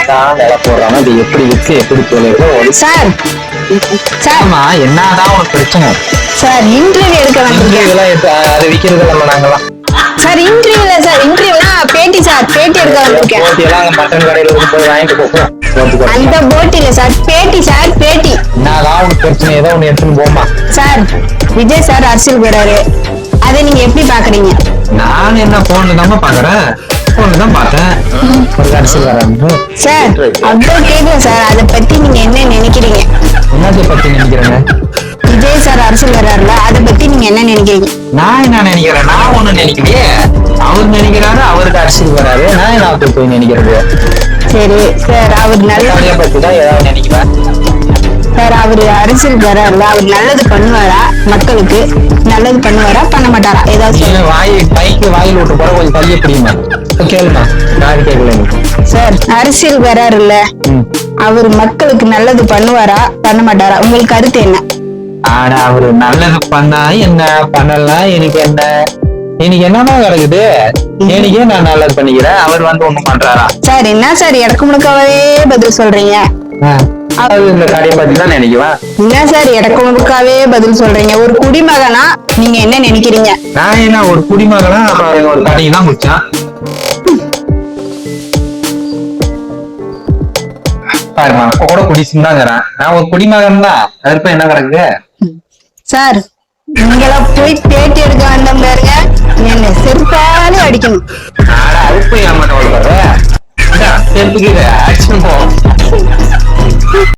என்னதான் வேலை போடுறாங்க அது எப்படி இருக்கு எப்படி தொழில்கள் சார் சார் என்னதான் உனக்கு பிரச்சனை சார் இன்டர்வியூ எடுக்க வந்திருக்கேன் இதெல்லாம் அதை விக்கிறது நம்ம நாங்கெல்லாம் சார் இன்டர்வியூல சார் இன்டர்வியூனா பேட்டி சார் பேட்டி எடுக்க வந்திருக்கேன் போட்டியெல்லாம் அங்க மட்டன் கடையில போய் வாங்கிட்டு போகும் அந்த போட்டி இல்ல சார் பேட்டி சார் பேட்டி என்னதான் உனக்கு பிரச்சனை ஏதோ ஒண்ணு எடுத்துன்னு போமா சார் விஜய் சார் அரசியல் போறாரு அதை நீங்க எப்படி பாக்குறீங்க நான் என்ன போன்ல தான் பாக்குறேன் போன்ல தான் பார்த்தேன் ஒரு அரசியல் வராங்க சார் அப்புறம் கேட்கல சார் அதை பத்தி நீங்க என்ன நினைக்கிறீங்க என்னத்தை பத்தி நினைக்கிறேங்க விஜய் சார் அரசியல் வர்றாருல அதை பத்தி நீங்க என்ன நினைக்கிறீங்க நான் என்ன நினைக்கிறேன் நான் ஒண்ணும் நினைக்கலையே அவர் நினைக்கிறாரு அவருக்கு அரசியல் வராரு நான் என்ன போய் நினைக்கிறது சரி சார் அவர் நல்ல பத்தி தான் ஏதாவது நினைக்கிறேன் சார் அவரு அரசியல் வர்றாருல அவர் நல்லது பண்ணுவாரா மக்களுக்கு நல்லது பண்ணுவாரா பண்ண மாட்டாரா ஏதாவது வாயில் விட்டு போற கொஞ்சம் தள்ளிய பிடிக்குமா கேளுமா நான் கேட்கல சார் அரசியல் வர்றாருல்ல அவர் மக்களுக்கு நல்லது பண்ணுவாரா பண்ண மாட்டாரா உங்களுக்கு கருத்து என்ன ஆனா அவரு நல்லது பண்ணா என்ன பண்ணலாம் எனக்கு என்னதான் கிடக்குது எனக்கே நான் நல்லது பண்ணிக்கிறேன் அவர் வந்து ஒண்ணும் பண்றாரா சார் என்ன சார் இடக்கு முழுக்காவே பதில் சொல்றீங்க இந்த கடையை பத்தி தான் நினைக்குவேன் என்ன சார் இடக்கு முழுக்காவே பதில் சொல்றீங்க ஒரு குடிமகனா நீங்க என்ன நினைக்கிறீங்க நான் என்ன ஒரு குடிமகனா அப்புறம் ஒரு கடையை தான் குடிச்சேன் பாருமா கூட குடிச்சுன்னு தாங்கிறேன் நான் ஒரு குடிமகன் தான் அதற்கு என்ன கிடக்கு சார் நீங்களா போய் பேட்டி எடுக்க வந்த பாருங்க என்ன செருப்பாலே அடிக்கணும் அதுக்கு போய் ஏமாட்ட செருப்புக்கு அடிச்சுன்னு போ